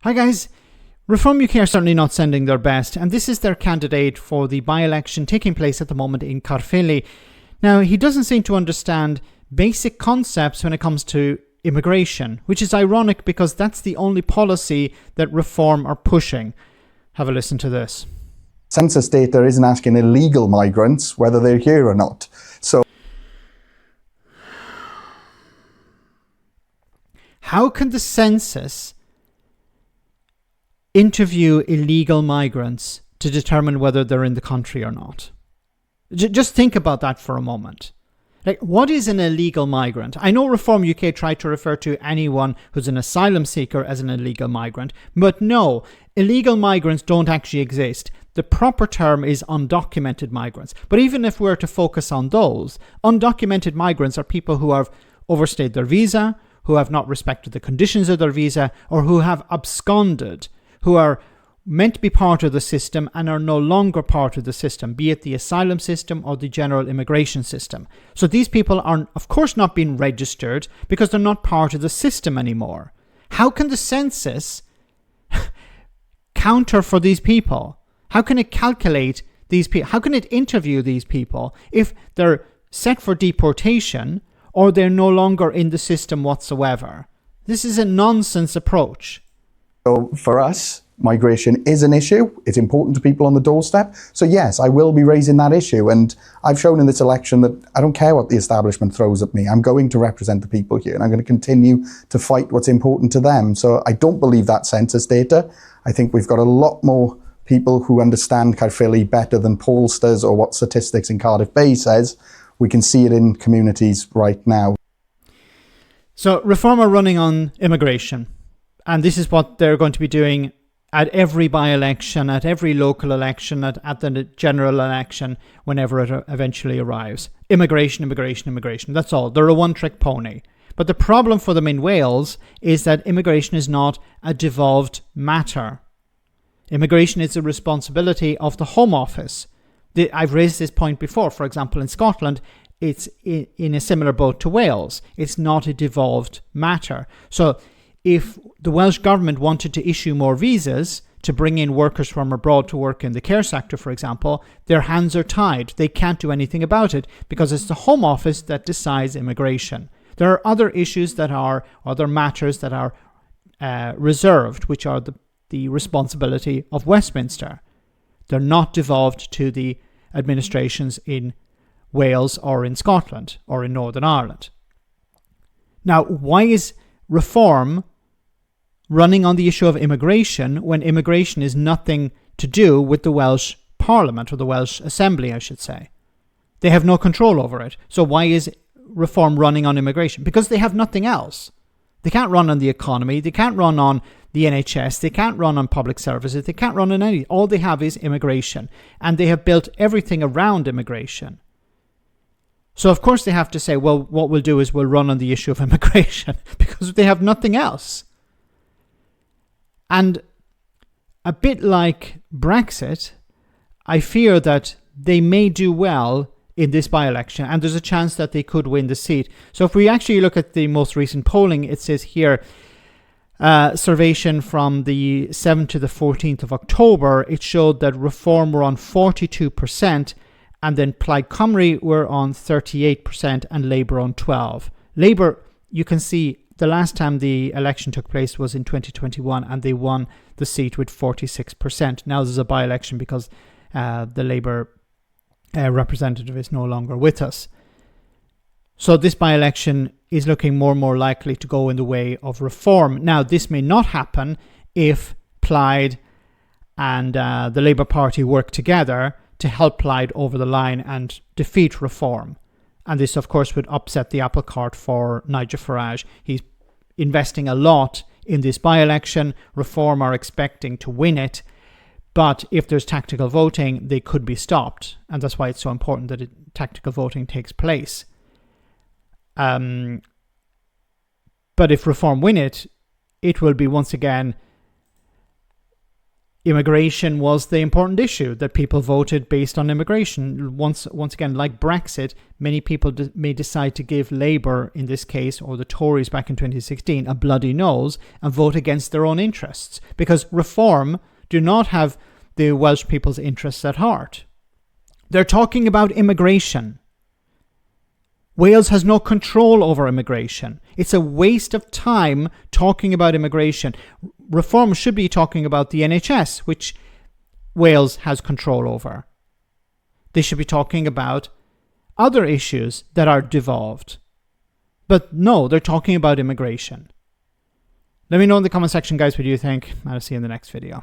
Hi guys, Reform UK are certainly not sending their best, and this is their candidate for the by-election taking place at the moment in Caerphilly. Now, he doesn't seem to understand basic concepts when it comes to immigration, which is ironic because that's the only policy that Reform are pushing. Have a listen to this. Census data isn't asking illegal migrants whether they're here or not. So, how can the census interview illegal migrants to determine whether they're in the country or not? Just think about that for a moment. Like, what is an illegal migrant? I know Reform UK tried to refer to anyone who's an asylum seeker as an illegal migrant, but no, illegal migrants don't actually exist. The proper term is undocumented migrants. But even if we're to focus on those, undocumented migrants are people who have overstayed their visa, who have not respected the conditions of their visa, or who have absconded, who are meant to be part of the system and are no longer part of the system, be it the asylum system or the general immigration system. So these people are, of course, not being registered because they're not part of the system anymore. How can the census counter for these people? How can it calculate these people? How can it interview these people if they're set for deportation or they're no longer in the system whatsoever? This is a nonsense approach. So for us, migration is an issue. It's important to people on the doorstep. So yes, I will be raising that issue. And I've shown in this election that I don't care what the establishment throws at me. I'm going to represent the people here, and I'm going to continue to fight what's important to them. So I don't believe that census data. I think we've got a lot more people who understand Caerphilly better than pollsters or what statistics in Cardiff Bay says. We can see it in communities right now. So Reform are running on immigration. And this is what they're going to be doing at every by-election, at every local election, at the general election, whenever it eventually arrives. Immigration, immigration, immigration. That's all. They're a one-trick pony. But the problem for them in Wales is that immigration is not a devolved matter. Immigration is a responsibility of the Home Office. I've raised this point before. For example, in Scotland, it's in a similar boat to Wales. It's not a devolved matter. So if the Welsh Government wanted to issue more visas to bring in workers from abroad to work in the care sector, for example, their hands are tied. They can't do anything about it because it's the Home Office that decides immigration. There are other issues that are, other matters that are reserved, which are the responsibility of Westminster. They're not devolved to the administrations in Wales or in Scotland or in Northern Ireland. Now, why is Reform running on the issue of immigration when immigration is nothing to do with the Welsh Parliament, or the Welsh Assembly, I should say? They have no control over it. So why is Reform running on immigration? Because they have nothing else. They can't run on the economy. They can't run on the NHS. They can't run on public services. They can't run on anything. All they have is immigration. And they have built everything around immigration. So of course they have to say, well, what we'll do is we'll run on the issue of immigration because they have nothing else. And a bit like Brexit, I fear that they may do well in this by-election, and there's a chance that they could win the seat. So if we actually look at the most recent polling, it says here, surveyation from the 7th to the 14th of October, it showed that Reform were on 42%, and then Plaid Cymru were on 38% and Labour on 12%. Labour, you can see, the last time the election took place was in 2021, and they won the seat with 46%. Now there's a by-election because the Labour representative is no longer with us. So this by-election is looking more and more likely to go in the way of Reform. Now, this may not happen if Plaid and the Labour Party work together to help Plaid over the line and defeat Reform. And this, of course, would upset the apple cart for Nigel Farage. He's investing a lot in this by-election. Reform are expecting to win it. But if there's tactical voting, they could be stopped. And that's why it's so important that tactical voting takes place. But if Reform win it, it will be once again immigration was the important issue, that people voted based on immigration. Once again, like Brexit, many people may decide to give Labour, in this case, or the Tories back in 2016, a bloody nose and vote against their own interests, because reform do not have the Welsh people's interests at heart. They're talking about immigration. Wales has no control over immigration. It's a waste of time talking about immigration. Reform should be talking about the NHS, which Wales has control over. They should be talking about other issues that are devolved. But no, they're talking about immigration. Let me know in the comment section, guys, what you think. I'll see you in the next video.